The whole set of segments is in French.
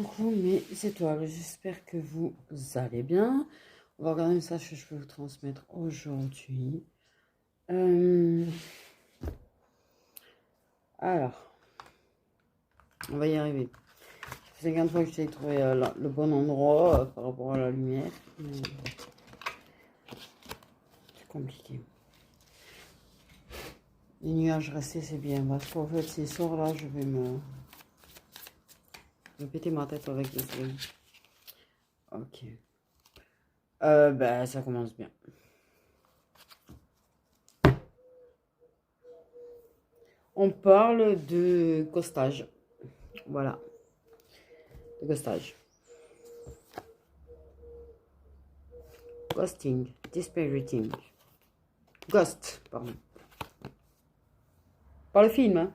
Coucou mes étoiles, j'espère que vous allez bien. On va regarder un message que je peux vous transmettre aujourd'hui. Alors, on va y arriver. Ça fait 50 fois que j'essaie de trouver le bon endroit par rapport à la lumière. C'est compliqué. Les nuages restés, c'est bien. Parce qu'en fait, ces soirs-là, je vais me péter ma tête avec les soleil. Ok. Ben, ça commence bien. On parle de ghostage. Voilà. De ghostage. Ghosting. Dispiriting. Ghost, pardon. Pas le film, hein.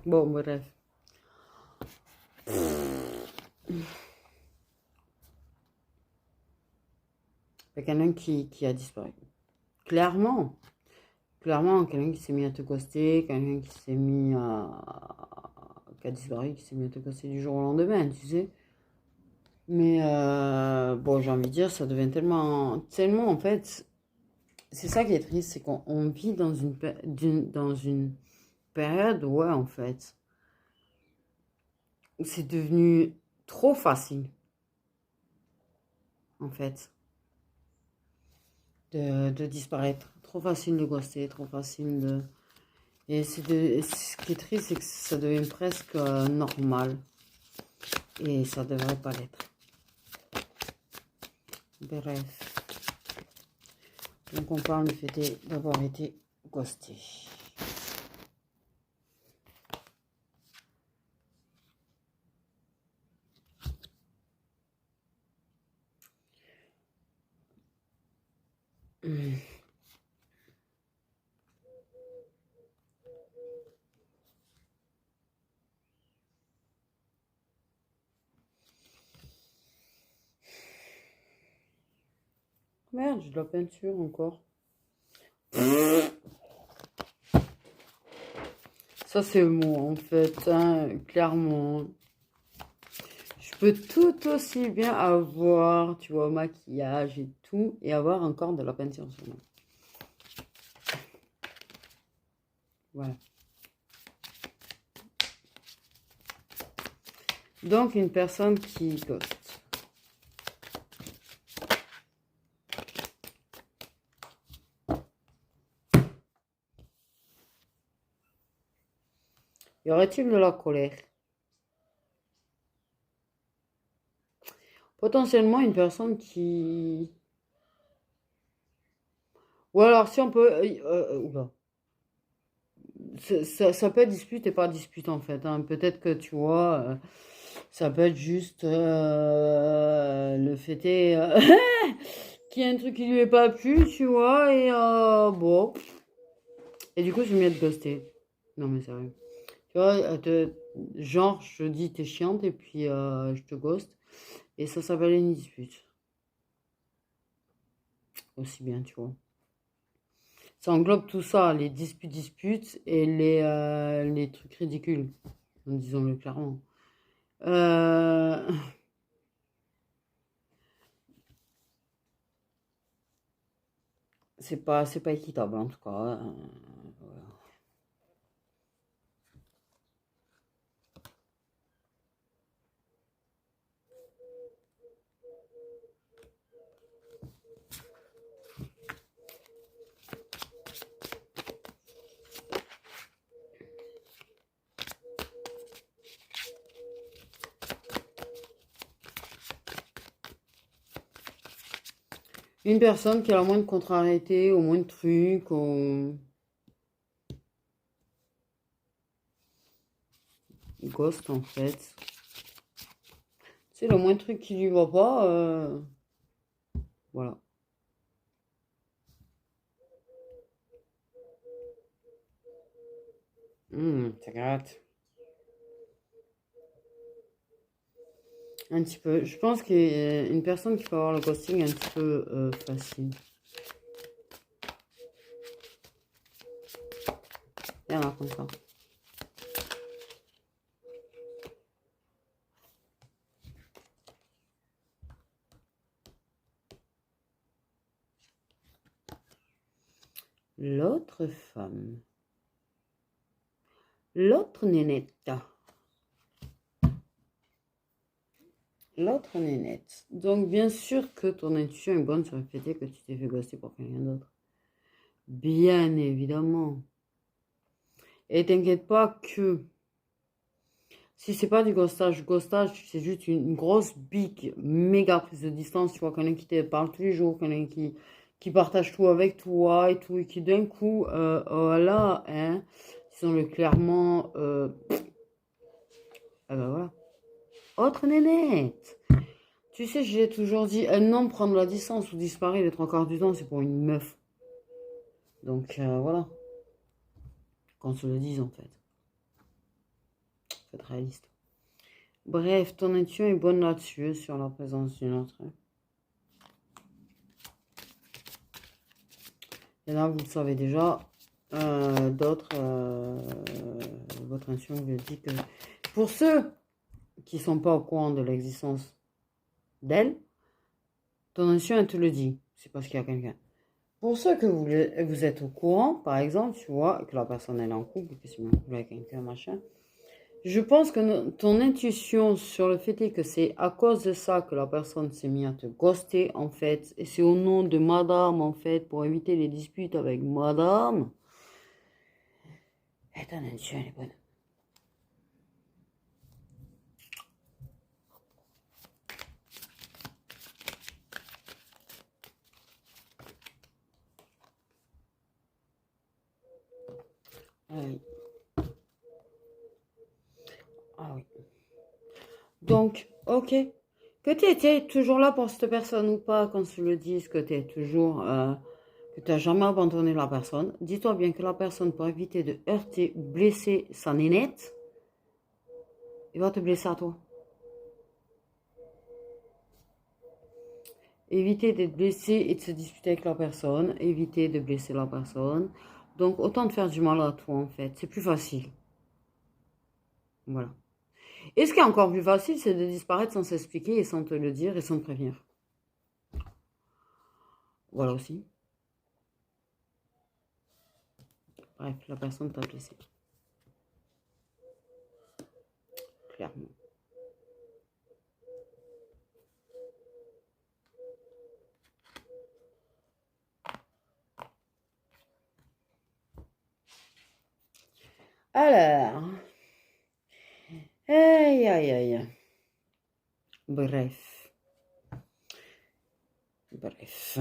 Bon, bref. Il y a quelqu'un qui a disparu. Clairement. Clairement, quelqu'un qui s'est mis à te ghoster, quelqu'un qui s'est mis à... qui a disparu, qui s'est mis à te ghoster du jour au lendemain, tu sais. Mais bon, j'ai envie de dire, ça devient tellement en fait, c'est ça qui est triste, c'est qu'on vit dans dans une période, ouais, en fait, où c'est devenu trop facile, en fait, de disparaître. Trop facile de ghoster, trop facile de... Et ce qui est triste, c'est que ça devient presque normal. Et ça devrait pas l'être. Bref. Donc on parle du fait d'avoir été ghosté. Merde, j'ai de la peinture encore. Ça c'est moi en fait, hein, clairement. Je peux tout aussi bien avoir, tu vois, maquillage et tout, et avoir encore de la peinture sur moi. Voilà. Donc une personne qui ghost. Y aurait-il de la colère? Potentiellement une personne qui... Ou alors si on peut... oula. Ça peut être dispute et pas dispute en fait, hein. Peut-être que tu vois, ça peut être juste le fait est qu'il y a un truc qui lui est pas plu, tu vois, et bon. Et du coup, je vais m'y être ghosté. Non mais sérieux. Tu vois, genre, je dis t'es chiante et puis je te ghost. Et ça s'appelle une dispute. Aussi bien, tu vois. Ça englobe tout ça, les disputes et les trucs ridicules. Disons-le clairement. Euh, c'est pas équitable en tout cas. Voilà. Une personne qui a la moindre contrariété, au moins de trucs, au ghost en fait. C'est le moins de trucs qui lui va pas, voilà. Ça gratte. Un petit peu. Je pense qu'une personne qui peut avoir le ghosting un petit peu facile. Il y en a comme ça. l'autre femme. L'autre nénette. L'autre nénette. Donc, bien sûr que ton intuition est bonne sur le fait que tu t'es fait ghoster pour quelqu'un d'autre. Bien évidemment. Et t'inquiète pas que si c'est pas du ghostage, c'est juste une grosse, big, méga prise de distance. Tu vois, quelqu'un qui te parle tous les jours, quelqu'un qui partage tout avec toi et tout, et qui d'un coup, voilà, hein, disons-le clairement, ah ben voilà. Autre nénette. Tu sais, j'ai toujours dit, un homme prendre la distance ou disparaît les trois quarts du temps, c'est pour une meuf. Donc voilà, qu'on se le dise en fait. Faut être réaliste. Bref, ton intuition est bonne là-dessus, sur la présence d'une autre. Et là, vous le savez déjà. D'autres, votre intuition vous dit que pour ceux qui ne sont pas au courant de l'existence d'elle, ton intuition, elle te le dit. C'est parce qu'il y a quelqu'un. Pour ceux que vous êtes au courant, par exemple, tu vois, que la personne elle est en couple, que c'est en couple avec quelqu'un, machin. Je pense que ton intuition sur le fait est que c'est à cause de ça que la personne s'est mise à te ghoster, en fait. Et c'est au nom de madame, en fait, pour éviter les disputes avec madame. Et ton intuition, elle est bonne. Oui. Ah oui. Donc, ok. Que tu étais toujours là pour cette personne ou pas, qu'on se le dise, que tu es toujours... que tu n'as jamais abandonné la personne. Dis-toi bien que la personne, pour éviter de heurter ou blesser sa nénette, il va te blesser à toi. Éviter d'être blessé et de se disputer avec la personne. Éviter de blesser la personne. Donc, autant de faire du mal à toi, en fait. C'est plus facile. Voilà. Et ce qui est encore plus facile, c'est de disparaître sans s'expliquer et sans te le dire et sans te prévenir. Voilà aussi. Bref, la personne t'a blessé. Clairement. Alors. Aïe, aïe, aïe. Bref. Bref.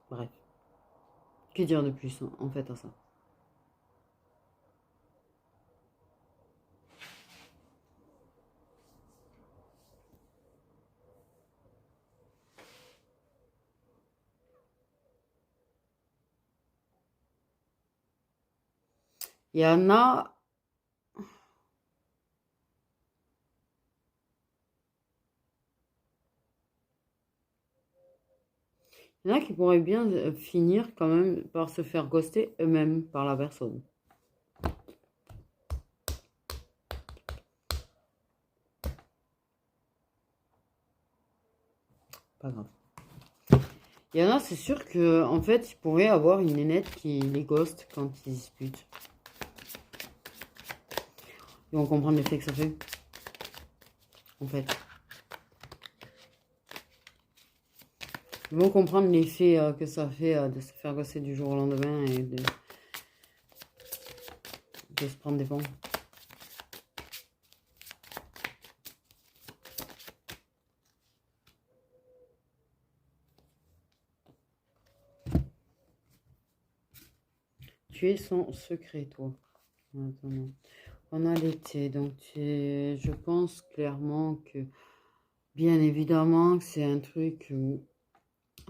Bref. Que dire de plus en fait à ça? Il y en a... Il y en a qui pourraient bien finir quand même par se faire ghoster eux-mêmes par la personne. Pas grave. Il y en a, c'est sûr que en fait, il pourrait avoir une nénette qui les ghost quand ils disputent. Ils vont comprendre l'effet que ça fait. En fait. Ils vont comprendre l'effet que ça fait de se faire gosser du jour au lendemain et de se prendre des ponts. Tu es son secret, toi. Attends, on a l'été, donc je pense clairement que, bien évidemment, que c'est un truc où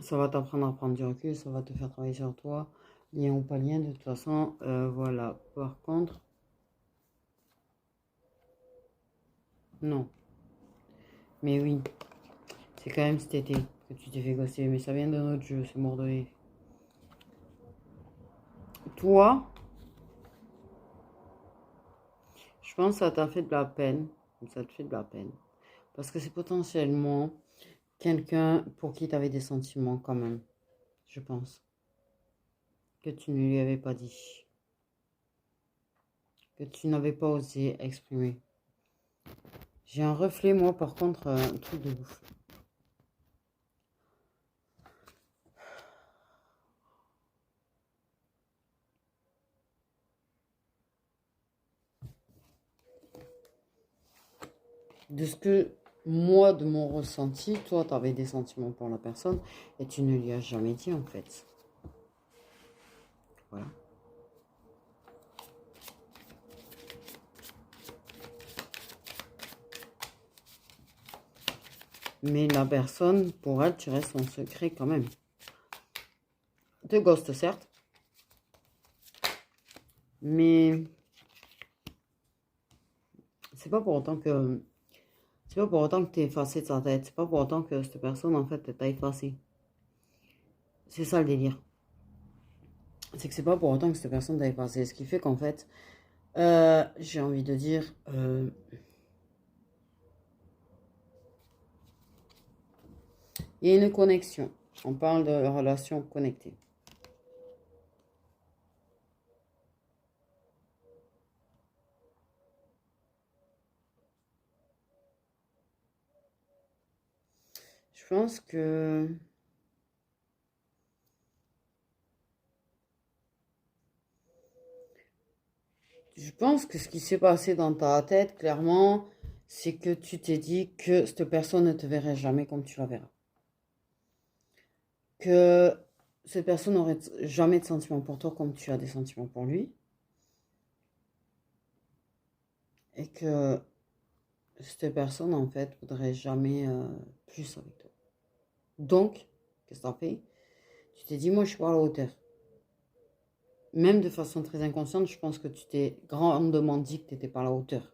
ça va t'apprendre à prendre du recul, ça va te faire travailler sur toi, lien ou pas lien, de toute façon, voilà. Par contre, non. Mais oui, c'est quand même cet été que tu t'es fait gosser, mais ça vient d'un autre jeu, c'est mort de rire. Toi, je pense que ça t'a fait de la peine, ça te fait de la peine, parce que c'est potentiellement quelqu'un pour qui tu avais des sentiments quand même, je pense. Que tu ne lui avais pas dit. Que tu n'avais pas osé exprimer. J'ai un reflet, moi, par contre, un truc de ouf. De ce que, moi, de mon ressenti, toi, tu avais des sentiments pour la personne et tu ne lui as jamais dit, en fait. Voilà. Mais la personne, pour elle, tu restes en secret quand même. Te ghost, certes. Mais c'est pas pour autant que... C'est pas pour autant que tu es effacé de sa tête. C'est pas pour autant que cette personne, en fait, t'a effacé. C'est ça le délire. C'est que c'est pas pour autant que cette personne t'a effacé. Ce qui fait qu'en fait, j'ai envie de dire... il y a une connexion. On parle de relation connectée. Je pense que... Je pense que ce qui s'est passé dans ta tête, clairement, c'est que tu t'es dit que cette personne ne te verrait jamais comme tu la verras. Que cette personne n'aurait jamais de sentiments pour toi comme tu as des sentiments pour lui. Et que cette personne, en fait, voudrait jamais plus avec toi. Donc, qu'est-ce que t'as fait? Tu t'es dit, moi, je suis pas à la hauteur. Même de façon très inconsciente, je pense que tu t'es grandement dit que tu n'étais pas à la hauteur.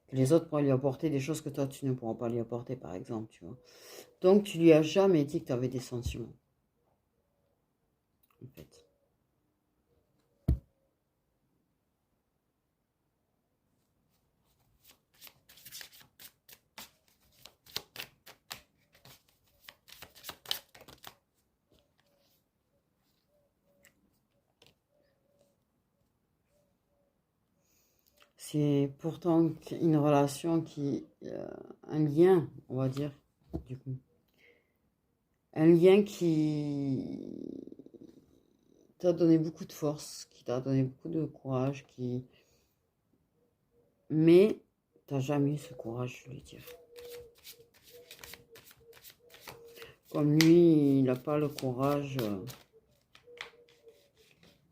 Que les autres pourraient lui apporter des choses que toi, tu ne pourras pas lui apporter, par exemple, tu vois. Donc, tu lui as jamais dit que tu avais des sentiments, en fait. C'est pourtant une relation qui... un lien, on va dire, du coup. Un lien qui t'a donné beaucoup de force, qui t'a donné beaucoup de courage, qui... Mais t'as jamais eu ce courage, je lui dire. Comme lui, il n'a pas le courage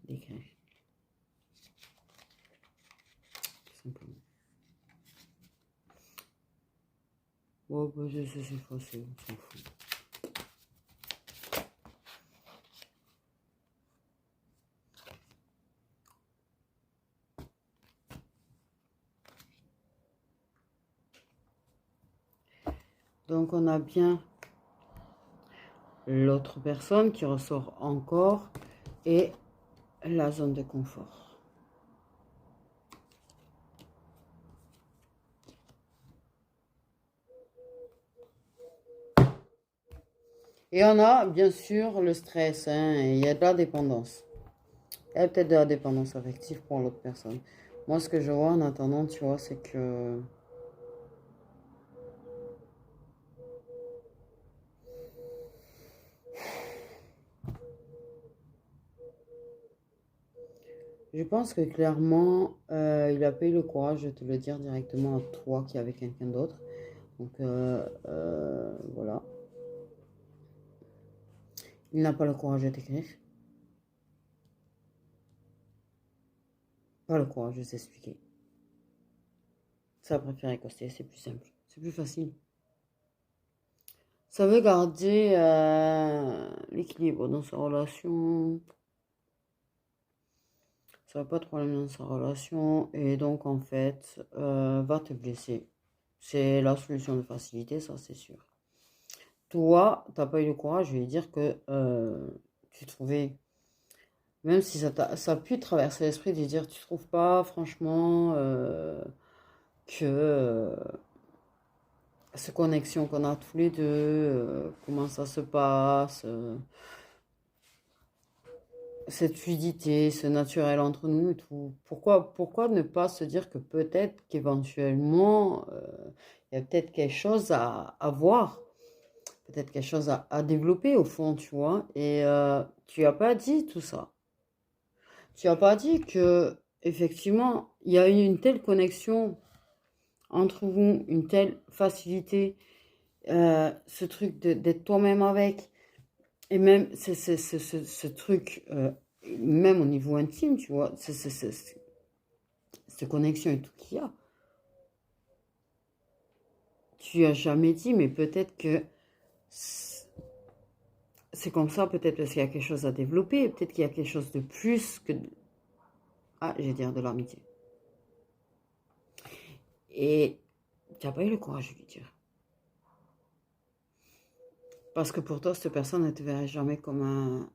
d'écrire. Tout simplement. Oh, bah, c'est facile, on s'en fout. Donc, on a bien l'autre personne qui ressort encore et la zone de confort. Et on a bien sûr le stress, hein, et il y a de la dépendance. Il y a peut-être de la dépendance affective pour l'autre personne. Moi, ce que je vois en attendant, tu vois, c'est que je pense que clairement, il a pas eu le courage de te le dire directement à toi qui est avec quelqu'un d'autre. Donc, voilà. Il n'a pas le courage de t'écrire. Pas le courage de s'expliquer. Ça a préféré coster, c'est plus simple. C'est plus facile. Ça veut garder l'équilibre dans sa relation. Ça va pas de problème dans sa relation. Et donc, en fait, va te blesser. C'est la solution de facilité, ça, c'est sûr. Toi, t'as pas eu le courage, je vais dire que tu trouvais, même si ça a pu traverser l'esprit de dire, tu trouves pas, franchement, que cette connexion qu'on a tous les deux, comment ça se passe, cette fluidité, ce naturel entre nous et tout. Pourquoi ne pas se dire que peut-être qu'éventuellement, il y a peut-être quelque chose à voir, peut-être quelque chose à développer au fond, tu vois. Et tu n'as pas dit tout ça. Tu n'as pas dit que effectivement, il y a eu une telle connexion entre vous, une telle facilité, ce truc d'être toi-même avec, et même ce truc, même au niveau intime, tu vois, cette connexion et tout qu'il y a. Tu as jamais dit, mais peut-être que c'est comme ça, peut-être parce qu'il y a quelque chose à développer, peut-être qu'il y a quelque chose de plus que... Ah, je vais dire de l'amitié. Et tu n'as pas eu le courage de lui dire. Parce que pour toi, cette personne ne te verrait jamais comme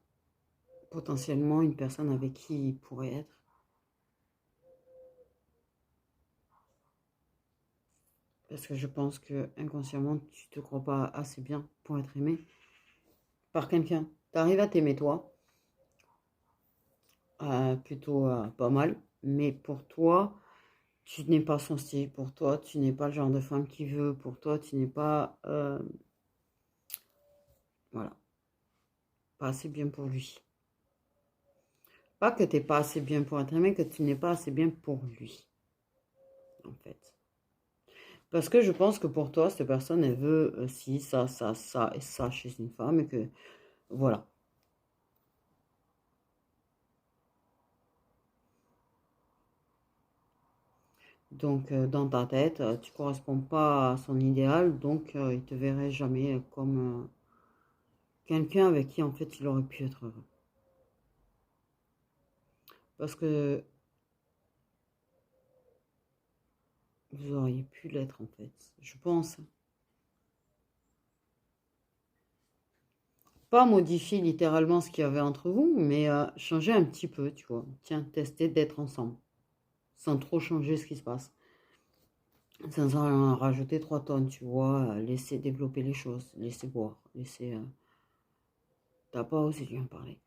potentiellement une personne avec qui il pourrait être. Parce que je pense que inconsciemment, tu te crois pas assez bien pour être aimé par quelqu'un. Tu arrives à t'aimer toi, plutôt pas mal, mais pour toi, tu n'es pas son style. Pour toi, tu n'es pas le genre de femme qu'il veut. Pour toi, tu n'es pas, voilà, pas assez bien pour lui. Pas que tu n'es pas assez bien pour être aimé, que tu n'es pas assez bien pour lui, en fait. Parce que je pense que pour toi, cette personne, elle veut ci, ça et ça chez une femme et que, voilà. Donc, dans ta tête, tu ne corresponds pas à son idéal, donc il te verrait jamais comme quelqu'un avec qui, en fait, il aurait pu être heureux. Parce que vous auriez pu l'être, en fait, je pense. Pas modifier littéralement ce qu'il y avait entre vous, mais changer un petit peu, tu vois. Tiens, tester d'être ensemble, sans trop changer ce qui se passe. Sans en rajouter 3 tonnes, tu vois. Laisser développer les choses, laisser boire, laisser... T'as pas osé lui en parler.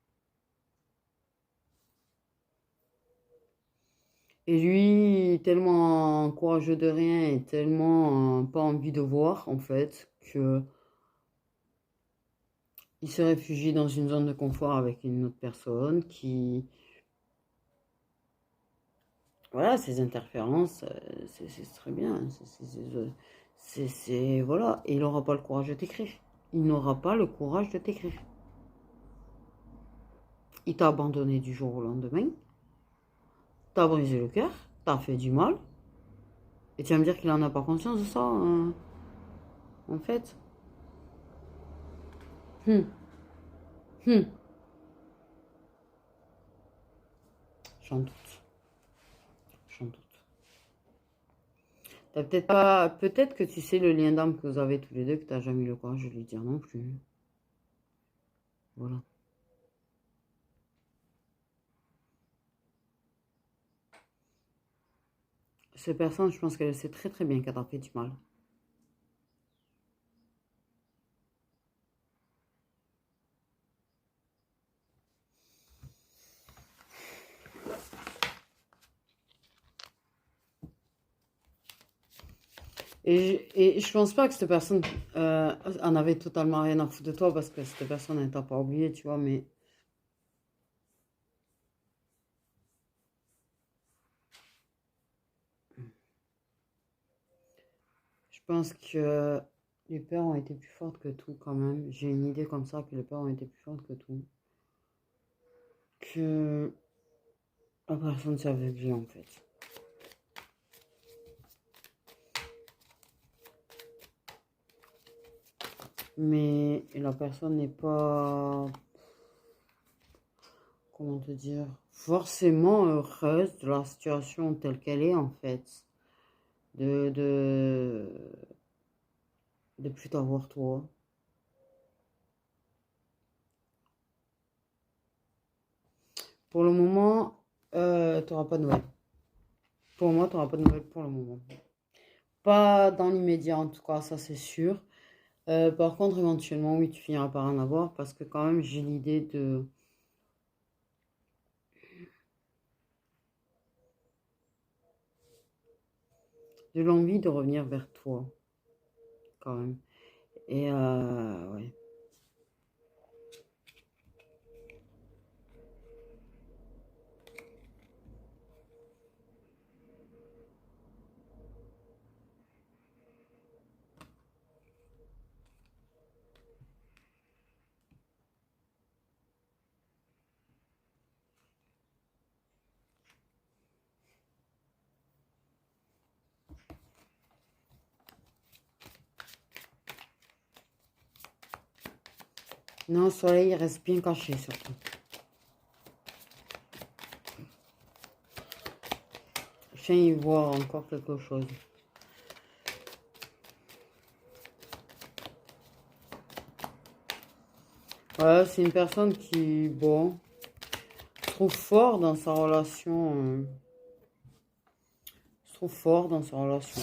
Et lui, tellement courageux de rien et tellement pas envie de voir, en fait, que il se réfugie dans une zone de confort avec une autre personne qui, voilà, ses interférences, c'est très bien. Voilà, et il n'aura pas le courage de t'écrire. Il n'aura pas le courage de t'écrire. Il t'a abandonné du jour au lendemain, t'as brisé le cœur, t'as fait du mal, et tu vas me dire qu'il en a pas conscience de ça, en fait. Hum, hum, j'en doute, j'en doute. T'as peut-être pas, peut-être que tu sais le lien d'âme que vous avez tous les deux, que t'as jamais eu le courage de lui dire non plus. Voilà. Cette personne, je pense qu'elle sait très très bien qu'elle t'a fait du mal. Et je pense pas que cette personne en avait totalement rien à foutre de toi parce que cette personne, elle t'a pas oublié, tu vois, mais je pense que les peurs ont été plus fortes que tout quand même. J'ai une idée comme ça que les peurs ont été plus fortes que tout. Que la personne savait bien en fait. Mais la personne n'est pas, comment te dire, forcément heureuse de la situation telle qu'elle est en fait. De, de, de plus t'avoir toi. Pour le moment, tu n'auras pas de nouvelles. Pour moi, tu n'auras pas de nouvelles pour le moment. Pas dans l'immédiat, en tout cas, ça c'est sûr. Par contre, éventuellement, oui, tu finiras par en avoir parce que quand même, j'ai l'idée de l'envie de revenir vers toi, quand même. Et ouais. Non, le soleil il reste bien caché, surtout. Je viens y voir encore quelque chose. Ouais, c'est une personne qui, bon, se trouve fort dans sa relation. Se trouve fort dans sa relation.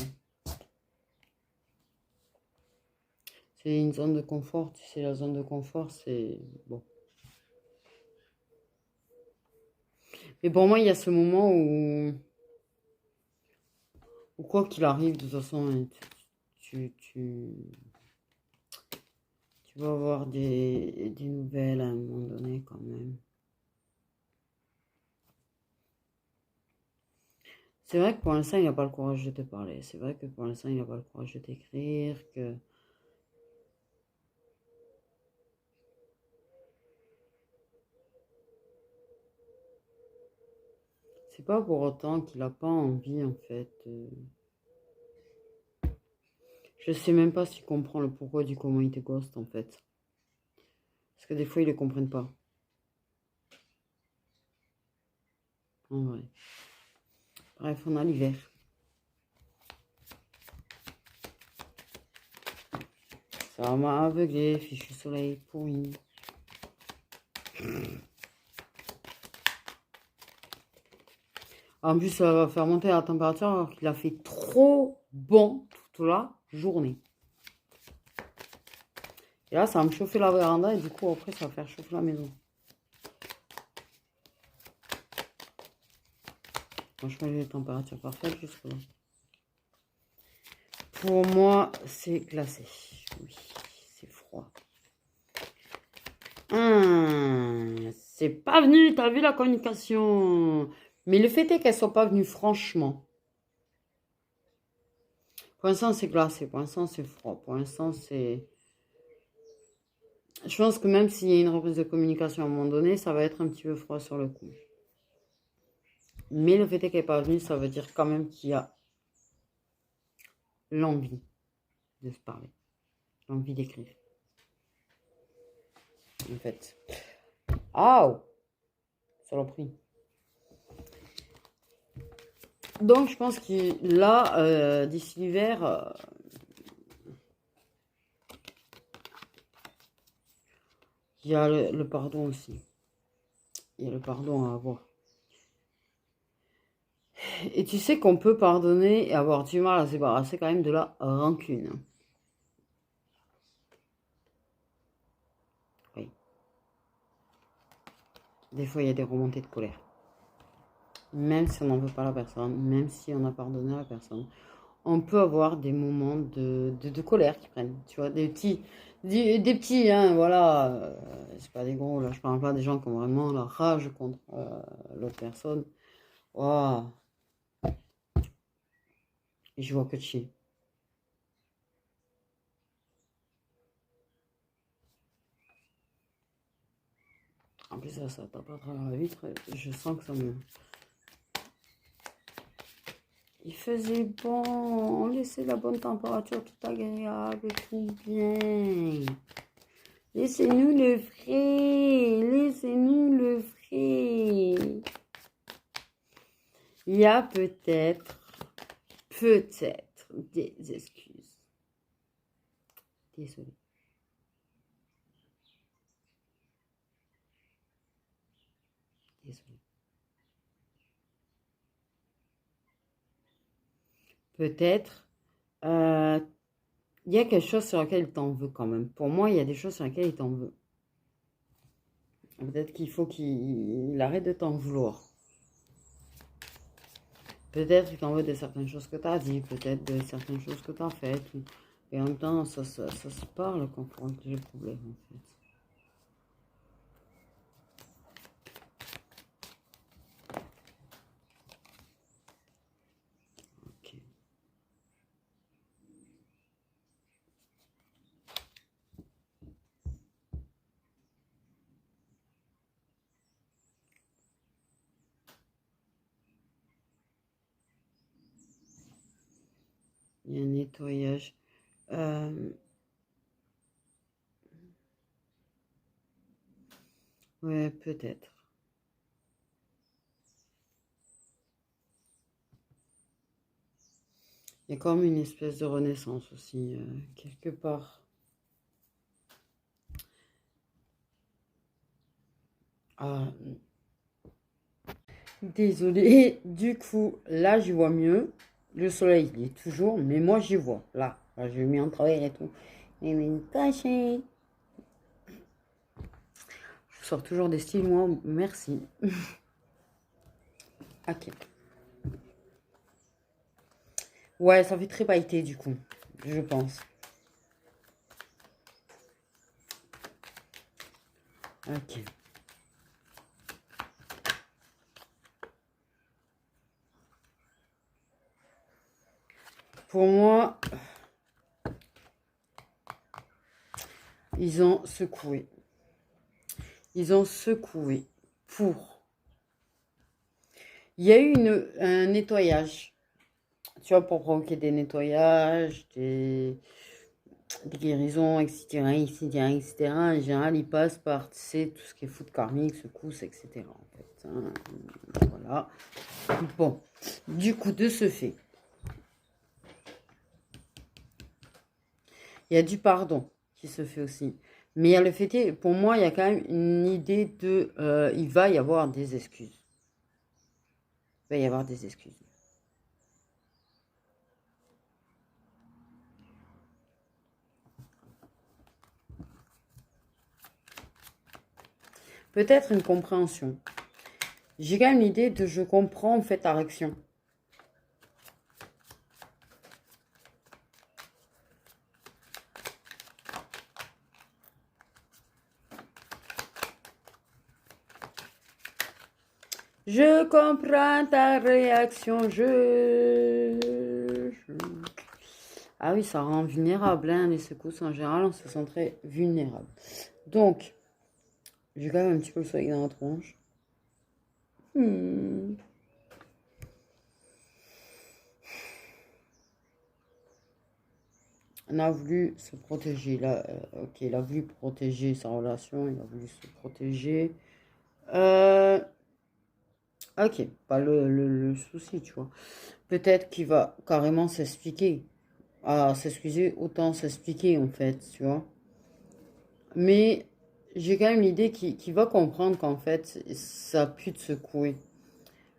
C'est une zone de confort. Tu sais, la zone de confort, c'est bon. Mais pour moi, il y a ce moment où quoi qu'il arrive, de toute façon, tu vas avoir des nouvelles à un moment donné quand même. C'est vrai que pour l'instant, il n'a pas le courage de te parler. C'est vrai que pour l'instant, il n'a pas le courage de t'écrire, que c'est pas pour autant qu'il n'a pas envie, en fait. Je sais même pas s'il comprend le pourquoi du comment il te ghost, en fait. Parce que des fois, ils ne le comprennent pas. En vrai. Bref, on a l'hiver. Ça m'a aveuglé, fichu soleil pourri. En plus, ça va faire monter la température alors qu'il a fait trop bon toute la journée. Et là, ça va me chauffer la véranda et du coup, après, ça va faire chauffer la maison. Franchement, j'ai les températures parfaites jusque-là. Pour moi, c'est glacé. Oui, c'est froid. C'est pas venu, t'as vu la communication. Mais le fait est qu'elle soit pas venue, franchement. Pour l'instant, c'est glacé. Pour l'instant, c'est froid. Pour l'instant, c'est... Je pense que même s'il y a une reprise de communication à un moment donné, ça va être un petit peu froid sur le coup. Mais le fait est qu'elle n'est pas venue, ça veut dire quand même qu'il y a l'envie de se parler. L'envie d'écrire. En fait. Ah, saloperie. Donc, je pense que là, d'ici l'hiver, il y a le pardon aussi. Il y a le pardon à avoir. Et tu sais qu'on peut pardonner et avoir du mal à se débarrasser quand même de la rancune. Oui. Des fois, il y a des remontées de colère. Même si on n'en veut pas la personne, même si on a pardonné à la personne, on peut avoir des moments de colère qui prennent. Tu vois, des petits, hein, voilà. C'est pas des gros, là, je parle pas des gens qui ont vraiment la rage contre l'autre personne. Waouh. Et je vois que de chier. En plus, ça tape à travers la vitre. Je sens que ça me... Il faisait bon, on laissait la bonne température, tout agréable, tout bien. Laissez-nous le frais, laissez-nous le frais. Il y a peut-être des excuses. Désolée. Désolée. Peut-être Euh, Il y a quelque chose sur lequel il t'en veut quand même. Pour moi, il y a des choses sur lesquelles il t'en veut. Peut-être qu'il faut qu'il arrête de t'en vouloir. Peut-être qu'il t'en veut de certaines choses que tu as dit, peut-être de certaines choses que tu as faites. Et en même temps, ça se parle quand on règle le problème, en fait. Ok. Il y a un nettoyage. Ouais, peut-être. Il y a comme une espèce de renaissance aussi, quelque part. Ah, désolée. Du coup, là, j'y vois mieux. Le soleil, il est toujours, mais moi, j'y vois. Là, je mis en travail et tout. Et mais caché. Je sors toujours des styles, moi. Merci. Ok. Ouais, ça fait très pailleté, du coup. Je pense. Ok. Pour moi, ils ont secoué. Ils ont secoué pour. Il y a eu un nettoyage. Tu vois, pour provoquer des nettoyages, des guérisons, etc., etc., etc. En général, il passe par, tu sais, tout ce qui est foot karmique, secousse, etc. En fait, hein. Voilà. Bon, du coup, de ce fait, il y a du pardon qui se fait aussi. Mais il y a le fait, pour moi, il y a quand même une idée de, il va y avoir des excuses. Il va y avoir des excuses. Peut-être une compréhension. J'ai quand même l'idée de je comprends en fait ta réaction. Je comprends ta réaction. Ah oui, ça rend vulnérable, hein, les secousses en général, on se sent très vulnérable. Donc, j'ai quand même un petit peu le soleil dans la tronche. Hmm. On a voulu se protéger. Là, ok, il a voulu protéger sa relation, il a voulu se protéger. Euh, ok, pas le souci, tu vois. Peut-être qu'il va carrément s'expliquer. Ah, s'excuser, autant s'expliquer en fait, tu vois. Mais j'ai quand même l'idée qu'il va comprendre qu'en fait, ça a pu te secouer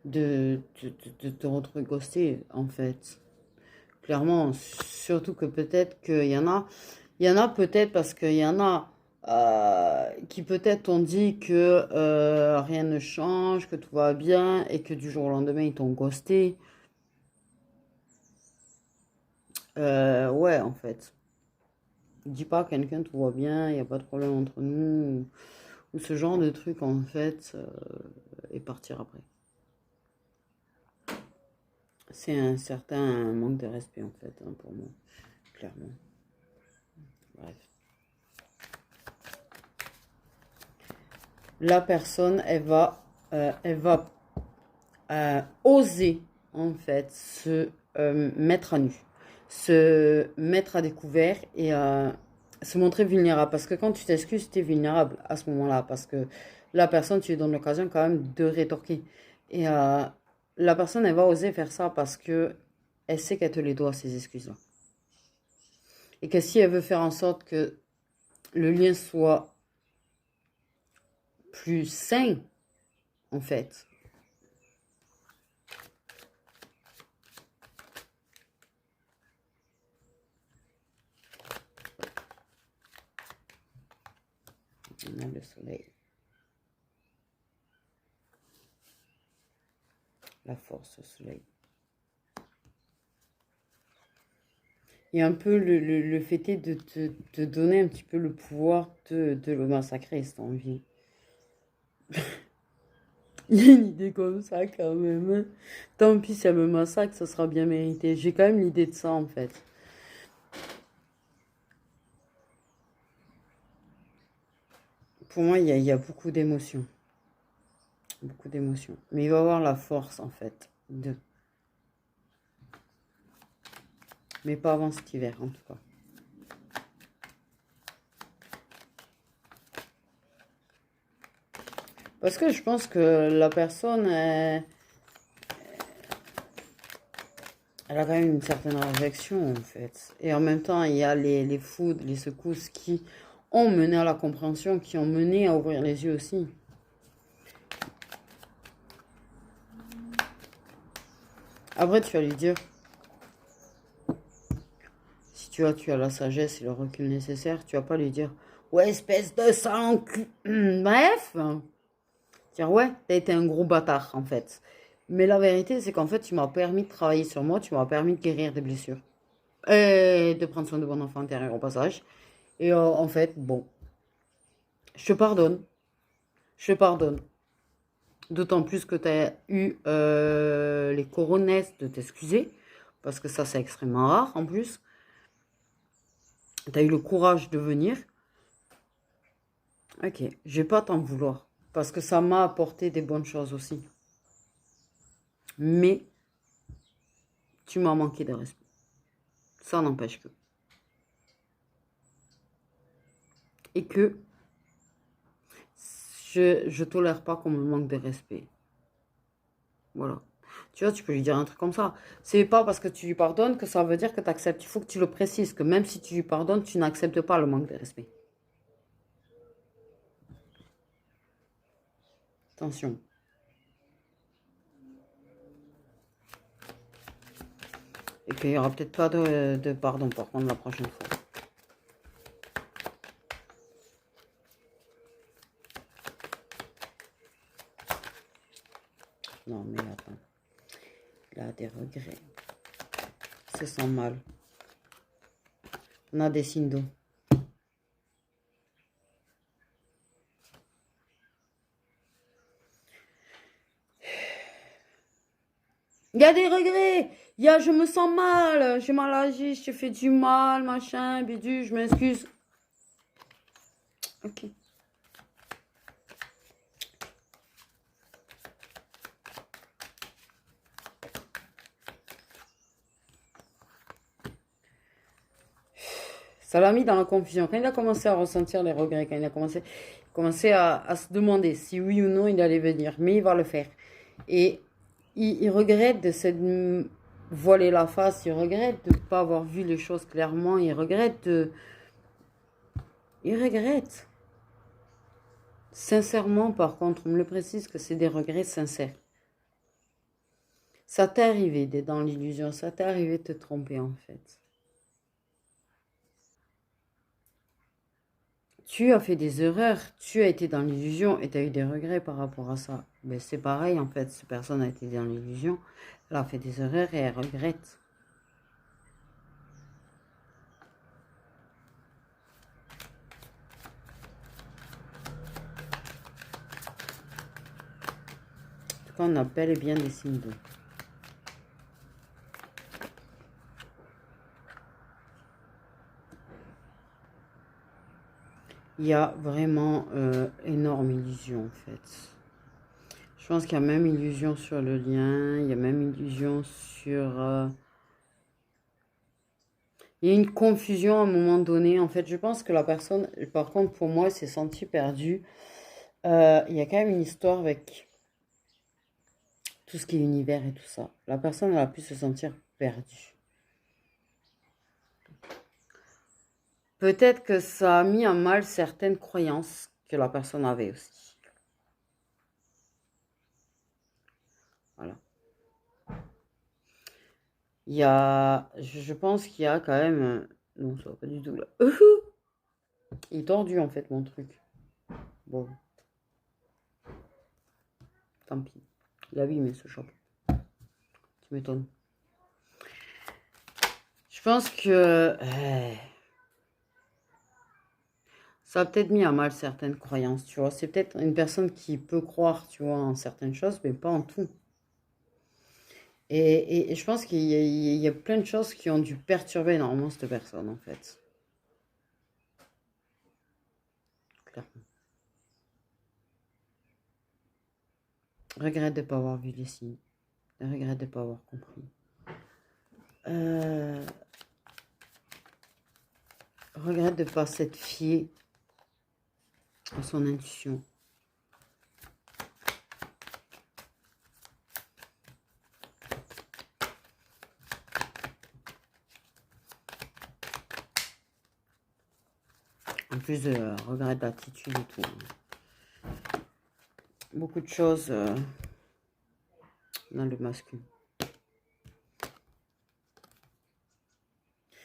de te retrouver ghosté, en fait. Clairement, surtout que peut-être il y en a peut-être parce qu'il y en a qui peut-être ont dit que rien ne change, que tout va bien et que du jour au lendemain ils t'ont ghosté. Ouais, en fait. Dis pas à quelqu'un tout va bien, il n'y a pas de problème entre nous, ou ce genre de truc en fait, et partir après. C'est un certain manque de respect en fait, hein, pour moi, clairement. Bref. La personne, elle va oser en fait se mettre à nu, se mettre à découvert et se montrer vulnérable. Parce que quand tu t'excuses, tu es vulnérable à ce moment-là. Parce que la personne, tu lui donnes l'occasion quand même de rétorquer. Et la personne, elle va oser faire ça parce que elle sait qu'elle te les doit, ces excuses-là. Et que si elle veut faire en sorte que le lien soit plus sain, en fait, On a le soleil. La force, le soleil. Et un peu le fait est de te donner un petit peu le pouvoir de le massacrer si t'as envie. Il y a une idée comme ça quand même, hein. Tant pis si elle me massacre, ça sera bien mérité. J'ai quand même l'idée de ça en fait. Pour moi, il y a beaucoup d'émotions. Beaucoup d'émotions. Mais il va avoir la force en fait de. Mais pas avant cet hiver en tout cas. Parce que je pense que la personne, elle a quand même une certaine réflexion, en fait. Et en même temps, il y a les foudres, les secousses qui ont mené à la compréhension, qui ont mené à ouvrir les yeux aussi. Après, tu vas lui dire, si tu as la sagesse et le recul nécessaire, tu vas pas lui dire, ouais, espèce de sang. Bref, dire, ouais, t'as été un gros bâtard, en fait. Mais la vérité, c'est qu'en fait, tu m'as permis de travailler sur moi, tu m'as permis de guérir des blessures. Et de prendre soin de mon enfant intérieur au passage. Et en fait, bon, je te pardonne. Je te pardonne. D'autant plus que tu as eu les coronesses de t'excuser. Parce que ça, c'est extrêmement rare en plus. Tu as eu le courage de venir. Ok, je vais pas t'en vouloir. Parce que ça m'a apporté des bonnes choses aussi. Mais tu m'as manqué de respect. Ça n'empêche que. Et que je tolère pas qu'on me manque de respect. Voilà. Tu vois, tu peux lui dire un truc comme ça. C'est pas parce que tu lui pardonnes que ça veut dire que tu acceptes. Il faut que tu le précises, que même si tu lui pardonnes, tu n'acceptes pas le manque de respect. Attention. Et qu'il n'y aura peut-être pas de pardon par contre la prochaine fois. Non, mais attends. Il a des regrets. Il se sent mal. On a des signes d'eau. Il y a des regrets. Il y a je me sens mal. J'ai mal agi. Je t'ai fait du mal, machin, bidule. Je m'excuse. Ok. Ça l'a mis dans la confusion. Quand il a commencé à ressentir les regrets, quand il a commencé à se demander si oui ou non il allait venir, mais il va le faire. Et il regrette de se voiler la face, il regrette de ne pas avoir vu les choses clairement, il regrette de. Il regrette. Sincèrement, par contre, on me le précise que c'est des regrets sincères. Ça t'est arrivé d'être dans l'illusion, ça t'est arrivé de te tromper en fait. Tu as fait des erreurs, tu as été dans l'illusion et tu as eu des regrets par rapport à ça. Mais c'est pareil en fait, cette personne a été dans l'illusion, elle a fait des erreurs et elle regrette. En tout cas, on a bel et bien des signes d'eau. Il y a vraiment énorme illusion en fait. Je pense qu'il y a même illusion sur le lien, il y a même illusion sur. Il y a une confusion à un moment donné. En fait, je pense que la personne, par contre, pour moi, s'est sentie perdue. Il y a quand même une histoire avec tout ce qui est univers et tout ça. La personne, elle a pu se sentir perdue. Peut-être que ça a mis à mal certaines croyances que la personne avait aussi. Voilà. Je pense qu'il y a quand même. Non, ça va pas du tout là. Il est tordu en fait mon truc. Bon, tant pis. Il a abîmé ce chapeau. Tu m'étonnes. Je pense que ça a peut-être mis à mal certaines croyances, tu vois. C'est peut-être une personne qui peut croire, tu vois, en certaines choses, mais pas en tout. Et je pense qu'il y a plein de choses qui ont dû perturber énormément cette personne, en fait. Clairement. Regrette de ne pas avoir vu les signes. Regrette de ne pas avoir compris. Regrette de ne pas s'être fié à son intuition. En plus de regrette d'attitude et tout. Beaucoup de choses dans le masculin.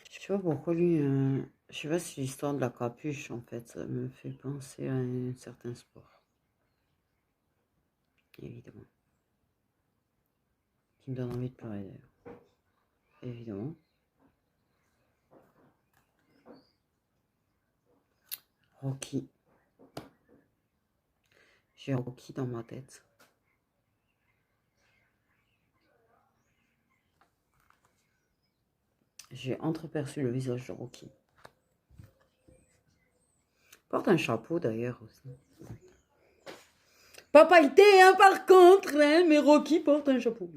Je sais pas pourquoi lui... je sais pas si l'histoire de la capuche, en fait, ça me fait penser à un certain sport. Évidemment. Qui me donne envie de pleurer d'ailleurs. Évidemment. Rocky. J'ai Rocky dans ma tête. J'ai entreaperçu le visage de Rocky. Porte un chapeau d'ailleurs aussi. Papa était, hein, par contre, hein, mais Rocky porte un chapeau.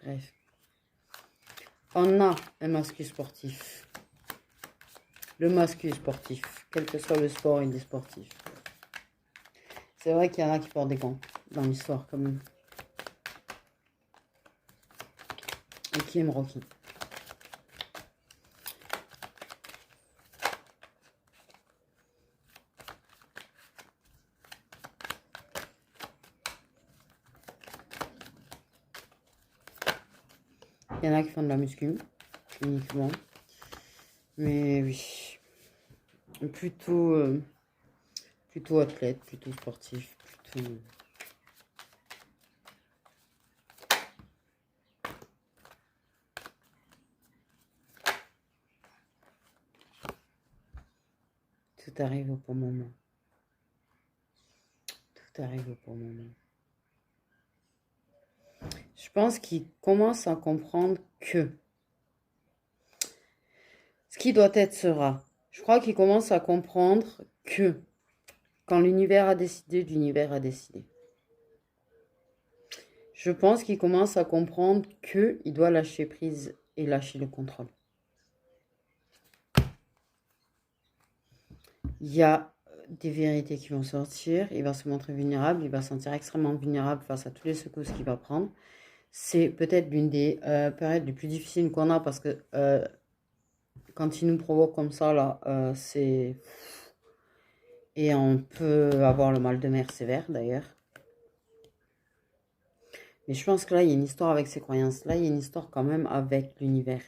Bref. On a un masque sportif. Le masque sportif, quel que soit le sport, il est sportif. C'est vrai qu'il y en a qui portent des gants dans l'histoire quand même. Et qui aime Rocky. Il y en a qui font de la muscu, uniquement. Mais oui. Plutôt athlète, plutôt sportif, plutôt... Tout arrive au bon moment. Tout arrive au bon moment. Je pense qu'il commence à comprendre que ce qui doit être sera. Je crois qu'il commence à comprendre que quand l'univers a décidé, l'univers a décidé. Je pense qu'il commence à comprendre qu'il doit lâcher prise et lâcher le contrôle. Il y a des vérités qui vont sortir, il va se montrer vulnérable, il va se sentir extrêmement vulnérable face à tous les secousses qu'il va prendre. C'est peut-être l'une des périodes les plus difficiles qu'on a parce que quand il nous provoque comme ça, là, c'est... Et on peut avoir le mal de mer sévère, d'ailleurs. Mais je pense que là, il y a une histoire avec ces croyances. Là, il y a une histoire quand même avec l'univers.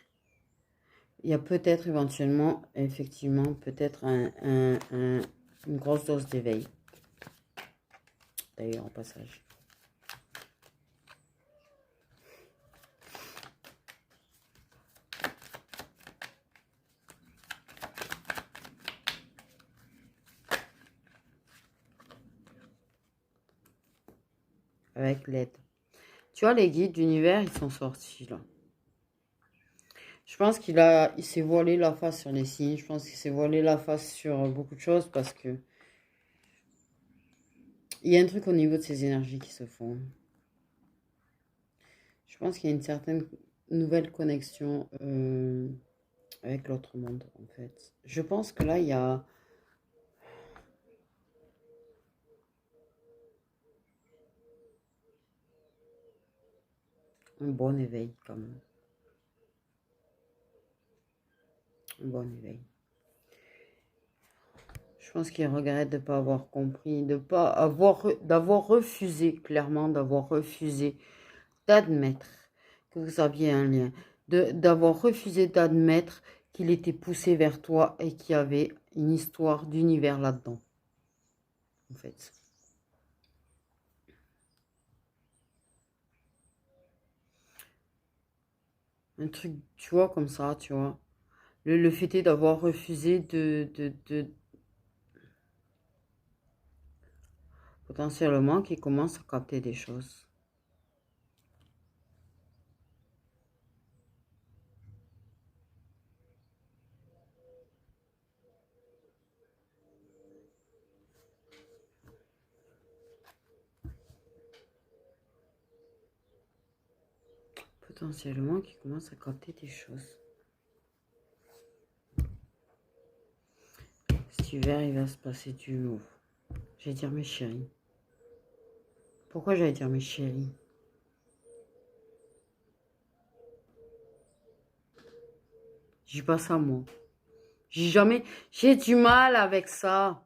Il y a peut-être éventuellement, effectivement, peut-être une grosse dose d'éveil. D'ailleurs, au passage. Avec l'aide. Tu vois, les guides d'univers, ils sont sortis, là. Je pense il s'est voilé la face sur les signes. Je pense qu'il s'est voilé la face sur beaucoup de choses parce que il y a un truc au niveau de ces énergies qui se font. Je pense qu'il y a une certaine nouvelle connexion avec l'autre monde, en fait. Je pense que là, il y a... un bon éveil, quand même. Un bon éveil. Je pense qu'il regrette de ne pas avoir compris, d'avoir refusé, clairement, d'avoir refusé d'admettre que vous aviez un lien, d'avoir refusé d'admettre qu'il était poussé vers toi et qu'il y avait une histoire d'univers là-dedans, en fait. Un truc, tu vois, comme ça, tu vois. Le fait est d'avoir refusé potentiellement qu'il commence à capter des choses. Potentiellement qu'il commence à capter des choses. Cet hiver, il va se passer du lourd. J'allais dire mes chéris. Pourquoi j'allais dire mes chéris? J'ai pas ça, moi. J'ai jamais... J'ai du mal avec ça.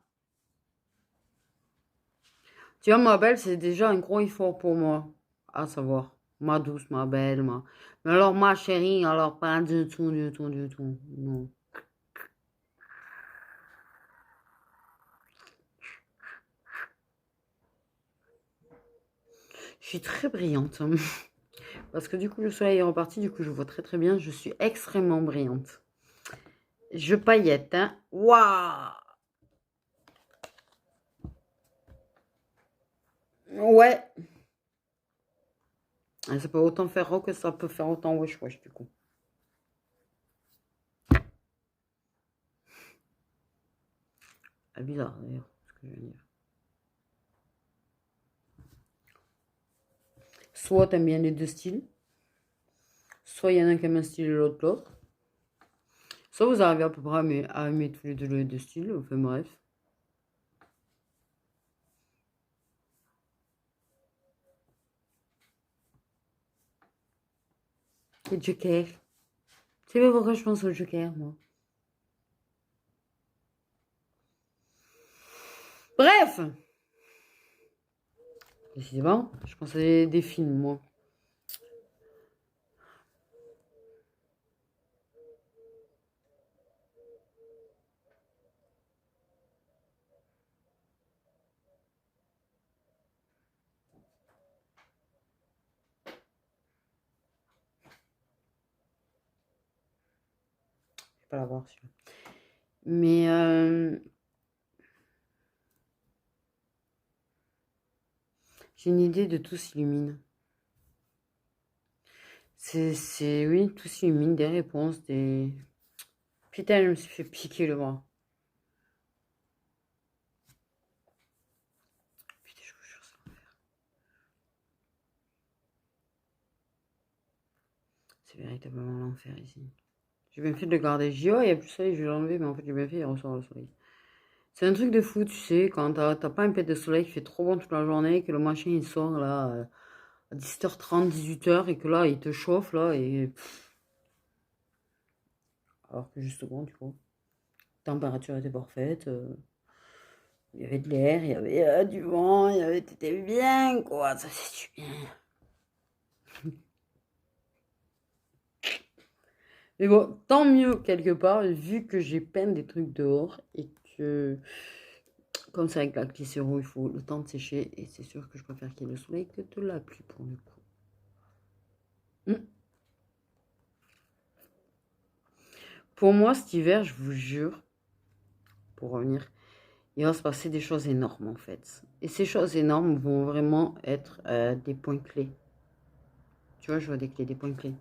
Tu vois, ma belle, c'est déjà un gros effort pour moi. À savoir, ma douce, ma belle, ma... Mais alors, ma chérie, alors pas du tout, du tout, du tout. Non. Je suis très brillante. Parce que du coup, le soleil est reparti, du coup, je vois très très bien. Je suis extrêmement brillante. Je paillette, hein. Waouh! Ouais. Ça peut autant faire rock que ça peut faire autant wesh wesh, du coup. Ah, bizarre, d'ailleurs, ce que je veux dire. Soit t'aimes bien les deux styles, soit il y en a qui aime un style et l'autre. Soit vous arrivez à peu près à aimer tous les deux styles, enfin bref. Le Joker. Tu sais pas pourquoi je pense au Joker, moi. Bref! Décidément, je pense à des films, moi. Je vais pas la voir, celui-là. Mais j'ai une idée de tout s'illumine. Oui, tout s'illumine, des réponses, des... Putain, je me suis fait piquer le bras. Putain, je vous jure, c'est véritablement l'enfer ici. J'ai bien fait de le garder. J'ai dit, oh, il y a plus de soleil, je vais l'enlever, mais en fait, j'ai bien fait, il ressort le soleil. C'est un truc de fou, tu sais, quand t'as pas un pet de soleil qui fait trop bon toute la journée, que le machin il sort là à 17h30, 18h, et que là il te chauffe là, et. Alors que justement, tu vois, la température était parfaite, il y avait de l'air, il y avait du vent, il y avait. T'étais bien, quoi, ça fait du bien. Mais bon, tant mieux quelque part, vu que j'ai peint des trucs dehors et que, comme ça avec la glycéro, il faut le temps de sécher et c'est sûr que je préfère qu'il y ait le soleil que de la pluie pour le coup. Hmm. Pour moi, cet hiver, je vous jure, pour revenir, il va se passer des choses énormes en fait. Et ces choses énormes vont vraiment être des points clés. Tu vois, je vois des clés, des points clés.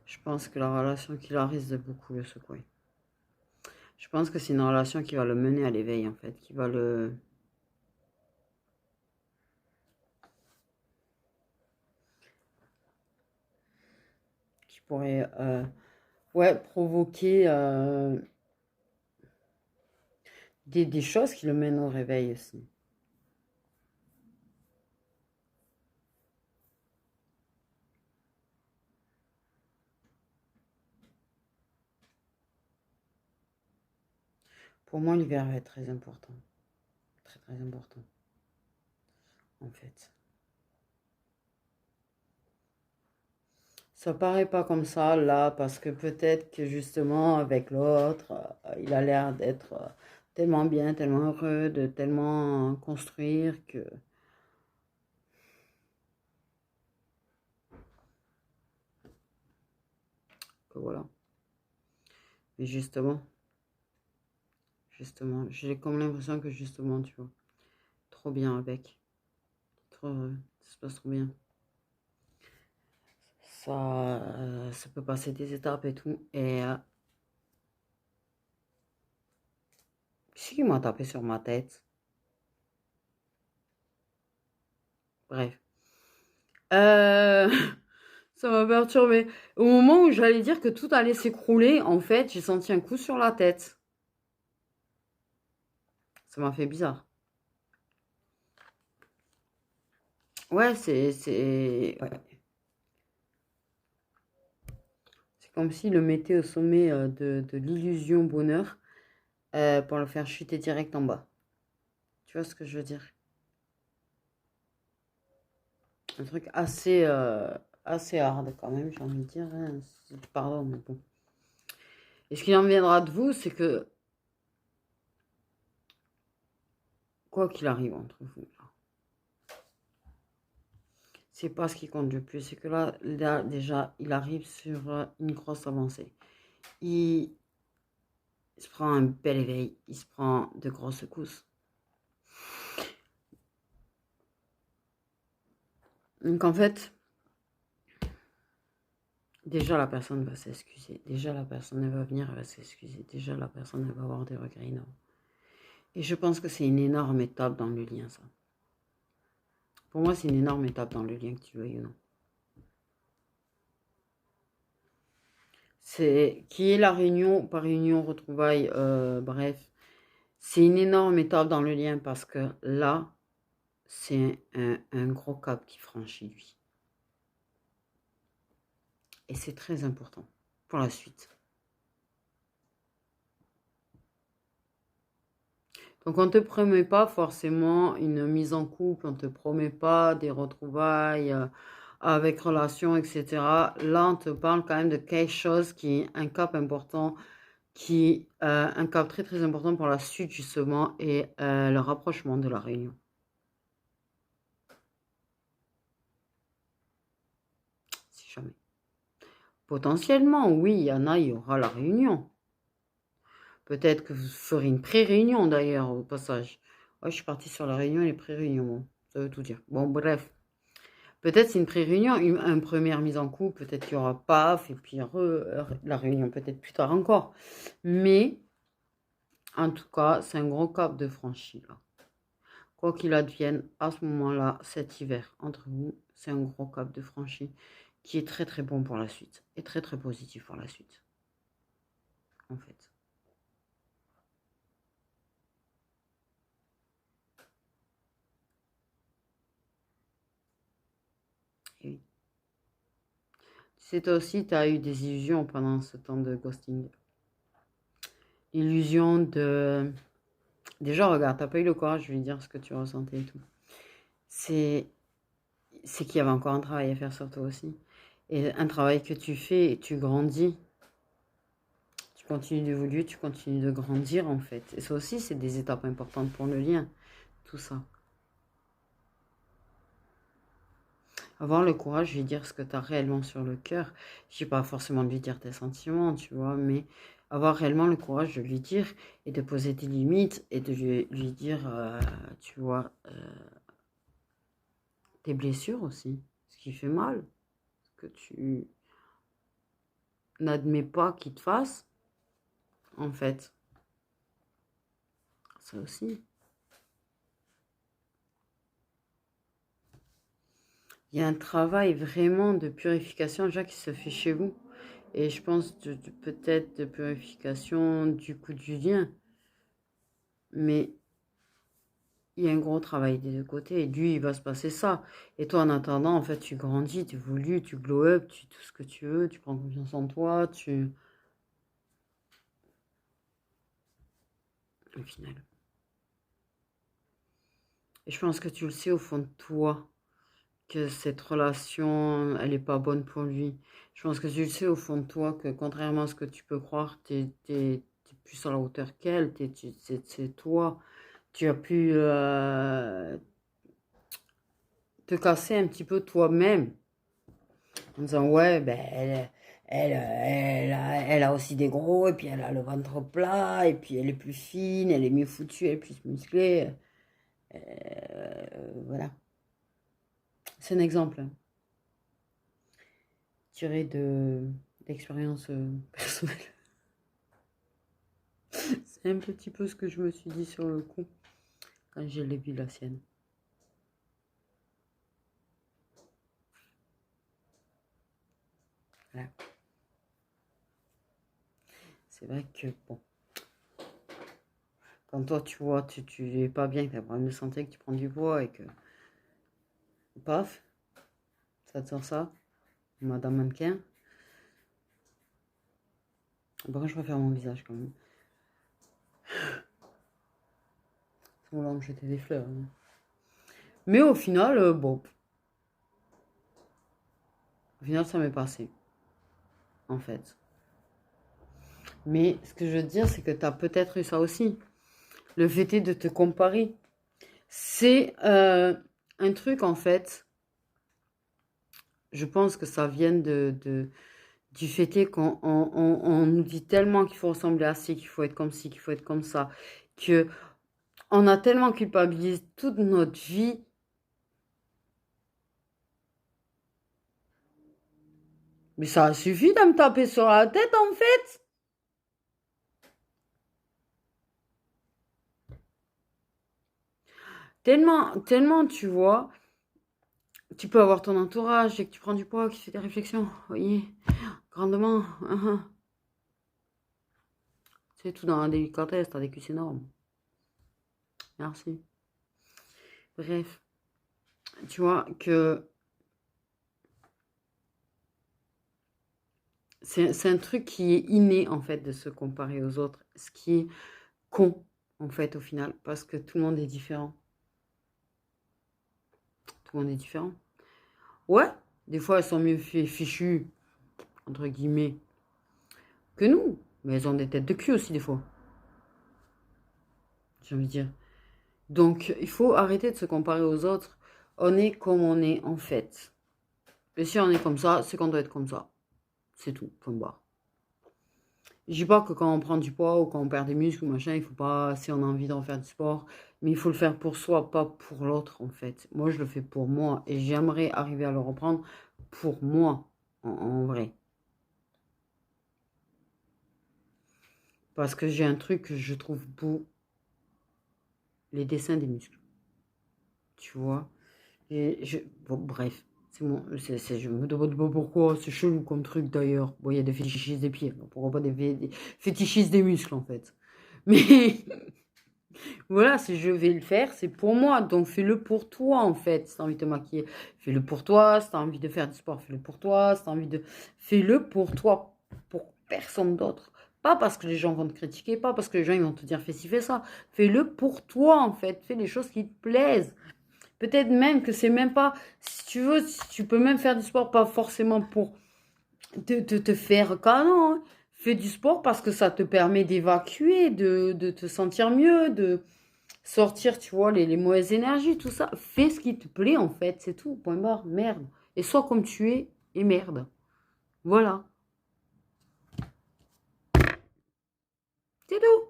Je pense que la relation qu'il a risque de beaucoup le secouer. Je pense que c'est une relation qui va le mener à l'éveil en fait, qui va le... qui pourrait ouais, provoquer des choses qui le mènent au réveil aussi. Pour moi, l'hiver va être très important. Très, très important, en fait. Ça paraît pas comme ça, là, parce que peut-être que justement, avec l'autre, il a l'air d'être tellement bien, tellement heureux, de tellement construire que voilà. Mais justement, j'ai comme l'impression que justement, tu vois, trop bien avec. Trop heureux, ça se passe trop bien. Ça peut passer des étapes et tout. Et qui m'a tapé sur ma tête? Bref. Euh, ça m'a perturbé. Au moment où j'allais dire que tout allait s'écrouler, en fait, j'ai senti un coup sur la tête. Ça m'a fait bizarre. Ouais, ouais. C'est comme s'il le mettait au sommet de l'illusion bonheur pour le faire chuter direct en bas. Tu vois ce que je veux dire? Un truc assez hard quand même, j'ai envie de dire, hein. Pardon, mais bon. Et ce qui en viendra de vous, c'est que, quoi qu'il arrive entre vous, c'est pas ce qui compte le plus. C'est que là, déjà, il arrive sur une grosse avancée. Il se prend un bel éveil, il se prend de grosses secousses. Donc en fait, déjà la personne va s'excuser. Déjà la personne elle va venir, elle va s'excuser. Déjà la personne elle va avoir des regrets énormes. Et je pense que c'est une énorme étape dans le lien, ça. Pour moi, c'est une énorme étape dans le lien, que tu veuilles ou non. C'est qui est la réunion, par réunion, retrouvailles, bref. C'est une énorme étape dans le lien parce que là, c'est un gros cap qui franchit lui. Et c'est très important pour la suite. Donc on ne te promet pas forcément une mise en couple, on ne te promet pas des retrouvailles avec relations, etc. Là, on te parle quand même de quelque chose qui est un cap important, un cap très très important pour la suite justement et le rapprochement de la réunion. Si jamais. Potentiellement, oui, il y en a, il y aura la réunion. Peut-être que vous ferez une pré-réunion d'ailleurs au passage. Ouais, je suis partie sur la réunion et les pré-réunions. Bon, ça veut tout dire. Bon, bref. Peut-être c'est une pré-réunion, une première mise en couple, peut-être qu'il y aura paf, et puis la réunion peut-être plus tard encore. Mais, en tout cas, c'est un gros cap de franchi, là. Quoi qu'il advienne, à ce moment-là, cet hiver, entre vous, c'est un gros cap de franchi qui est très très bon pour la suite. Et très très positif pour la suite, en fait. Et oui. Tu sais, toi aussi, tu as eu des illusions pendant ce temps de ghosting. Illusion de... Déjà, regarde, t'as pas eu le courage de lui dire ce que tu ressentais et tout. C'est qu'il y avait encore un travail à faire sur toi aussi. Et un travail que tu fais, et tu grandis. Tu continues d'évoluer, tu continues de grandir en fait. Et ça aussi, c'est des étapes importantes pour le lien. Tout ça. Avoir le courage de lui dire ce que tu as réellement sur le cœur. Je dis pas forcément de lui dire tes sentiments, tu vois, mais avoir réellement le courage de lui dire et de poser tes limites et de lui dire, tu vois, tes blessures aussi. Ce qui fait mal. Ce que tu n'admets pas qu'il te fasse, en fait. Ça aussi. Il y a un travail vraiment de purification déjà qui se fait chez vous. Et je pense peut-être de purification du coup du lien. Mais il y a un gros travail des deux côtés. Et lui, il va se passer ça. Et toi, en attendant, en fait, tu grandis, tu évolues, tu glow up, tu tout ce que tu veux, tu prends confiance en toi, tu... au final. Et je pense que tu le sais au fond de toi, que cette relation, elle n'est pas bonne pour lui. Je pense que tu le sais au fond de toi que contrairement à ce que tu peux croire, t'es plus à la hauteur qu'elle, c'est toi. Tu as pu te casser un petit peu toi-même en disant ouais, ben elle a aussi des gros, et puis elle a le ventre plat, et puis elle est plus fine, elle est mieux foutue, elle est plus musclée. Voilà. C'est un exemple, hein, tiré d'expérience personnelle. C'est un petit peu ce que je me suis dit sur le coup quand j'ai vu la sienne. Voilà. C'est vrai que bon, quand toi tu vois, tu es pas bien, que tu as un problème de santé, que tu prends du poids et que paf, ça te sort ça, Madame Mannequin. Bon, je préfère mon visage quand même. On va me jeter des fleurs. Hein. Mais au final, bon. Au final, ça m'est passé. En fait. Mais ce que je veux dire, c'est que tu as peut-être eu ça aussi. Le fait est de te comparer. C'est un truc, en fait. Je pense que ça vient du fait est qu'on nous dit tellement qu'il faut ressembler à ci, qu'il faut être comme ci, qu'il faut être comme ça, que on a tellement culpabilisé toute notre vie. Mais ça suffit de me taper sur la tête, en fait. Tellement, tu vois, tu peux avoir ton entourage et que tu prends du poids, qui fait des réflexions. Oui, grandement. C'est tout dans la délicatesse, t'as des cuisses énormes. Merci. Bref, tu vois que c'est un truc qui est inné, en fait, de se comparer aux autres. Ce qui est con, en fait, au final, parce que tout le monde est différent. Tout le monde est différent. Ouais, des fois, elles sont mieux fichues, entre guillemets, que nous. Mais elles ont des têtes de cul aussi, des fois. J'ai envie de dire. Donc, il faut arrêter de se comparer aux autres. On est comme on est, en fait. Et si on est comme ça, c'est qu'on doit être comme ça. C'est tout, point barre. Je dis pas que quand on prend du poids ou quand on perd des muscles ou machin, il faut pas, si on a envie d'en faire du sport, mais il faut le faire pour soi, pas pour l'autre, en fait. Moi, je le fais pour moi et j'aimerais arriver à le reprendre pour moi, en vrai. Parce que j'ai un truc que je trouve beau, les dessins des muscles. Tu vois? Bon, bref, je me demande pas pourquoi, c'est chelou comme truc d'ailleurs. Bon, il y a des fétichistes des pieds, pourquoi pas des fétichistes des muscles en fait. Mais voilà, si je vais le faire, c'est pour moi, donc fais-le pour toi en fait. Si t'as envie de te maquiller, fais-le pour toi. Si t'as envie de faire du sport, fais-le pour toi. Si t'as envie de... Fais-le pour toi, pour personne d'autre. Pas parce que les gens vont te critiquer, pas parce que les gens ils vont te dire fais ci, fais ça. Fais-le pour toi en fait. Fais les choses qui te plaisent. Peut-être même que c'est même pas, si tu veux, si tu peux même faire du sport, pas forcément pour te faire canon. Hein. Fais du sport parce que ça te permet d'évacuer, de te sentir mieux, de sortir, tu vois, les mauvaises énergies, tout ça. Fais ce qui te plaît en fait, c'est tout, point barre, merde. Et sois comme tu es et merde. Voilà, c'est tout.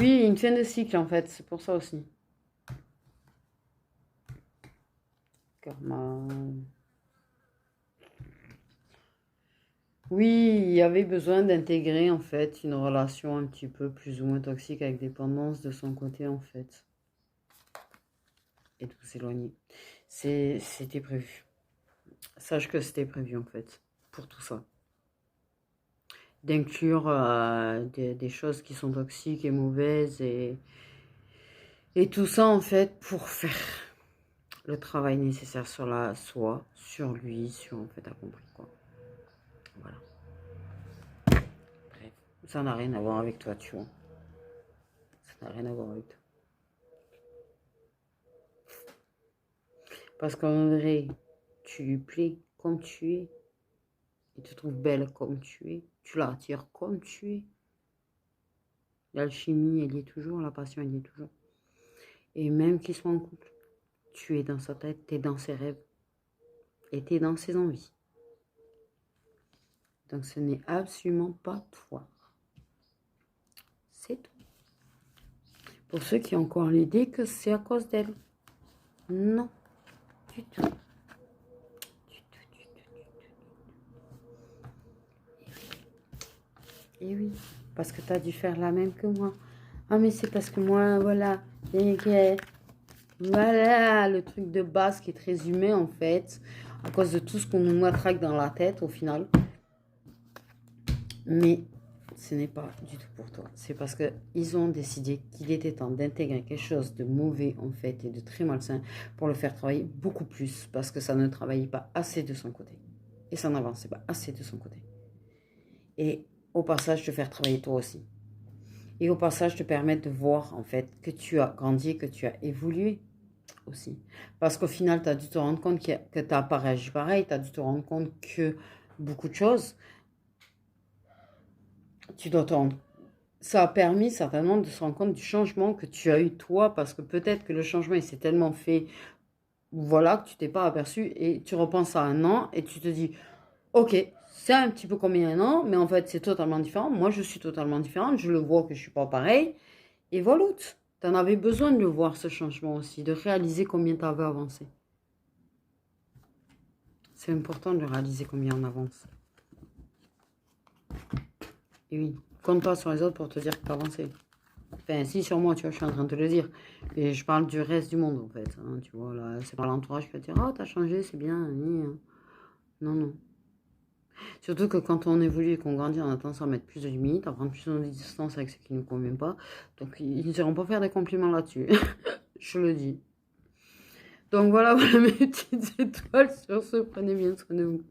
Oui, une fin de cycle en fait, c'est pour ça aussi. Karma. Oui, il y avait besoin d'intégrer en fait une relation un petit peu plus ou moins toxique avec dépendance de son côté en fait. Et de s'éloigner. C'était prévu. Sache que c'était prévu en fait, pour tout ça. D'inclure des choses qui sont toxiques et mauvaises et tout ça en fait pour faire le travail nécessaire sur la soi, sur lui, sur en fait, t'as compris quoi. Voilà. Bref, ça n'a rien à voir avec toi, tu vois. Ça n'a rien à voir avec toi. Parce qu'en vrai, tu lui plais comme tu es. Il te trouve belle comme tu es. Tu l'attires comme tu es. L'alchimie, elle y est toujours. La passion, elle y est toujours. Et même qu'ils soient en couple, tu es dans sa tête, tu es dans ses rêves. Et tu es dans ses envies. Donc ce n'est absolument pas toi. C'est tout. Pour ceux qui ont encore l'idée que c'est à cause d'elle. Non, du tout. Et oui, parce que tu as dû faire la même que moi. Ah mais c'est parce que moi, voilà. Et que, voilà, le truc de base qui est très humain en fait. À cause de tout ce qu'on nous matraque dans la tête au final. Mais ce n'est pas du tout pour toi. C'est parce qu'ils ont décidé qu'il était temps d'intégrer quelque chose de mauvais en fait et de très malsain pour le faire travailler beaucoup plus parce que ça ne travaillait pas assez de son côté. Et ça n'avançait pas assez de son côté. Et au passage, te faire travailler toi aussi. Et au passage, te permettre de voir en fait que tu as grandi, que tu as évolué aussi. Parce qu'au final, tu as dû te rendre compte que tu n'as pas réagi pareil, tu as dû te rendre compte que beaucoup de choses, tu dois te rendre. Ça a permis certainement de se rendre compte du changement que tu as eu toi, parce que peut-être que le changement il s'est tellement fait, voilà, que tu t'es pas aperçu et tu repenses à un an et tu te dis, ok, c'est un petit peu comme il y a un an, mais en fait c'est totalement différent. Moi je suis totalement différente, je le vois que je suis pas pareil et voilà, tu en avais besoin de le voir ce changement aussi, de réaliser combien tu avais avancé. C'est important de réaliser combien on avance. Et oui, compte pas sur les autres pour te dire que tu as avancé. Enfin, si, sur moi, tu vois, je suis en train de te le dire. Et je parle du reste du monde, en fait. Hein, tu vois, là, c'est pas l'entourage qui va te dire, oh, t'as changé, c'est bien. Non, non. Surtout que quand on évolue et qu'on grandit, on a tendance à mettre plus de limites, à prendre plus de distance avec ce qui ne nous convient pas. Donc, ils ne seront pas faire des compliments là-dessus. Je le dis. Donc, voilà, voilà mes petites étoiles sur ce. Prenez bien soin de vous.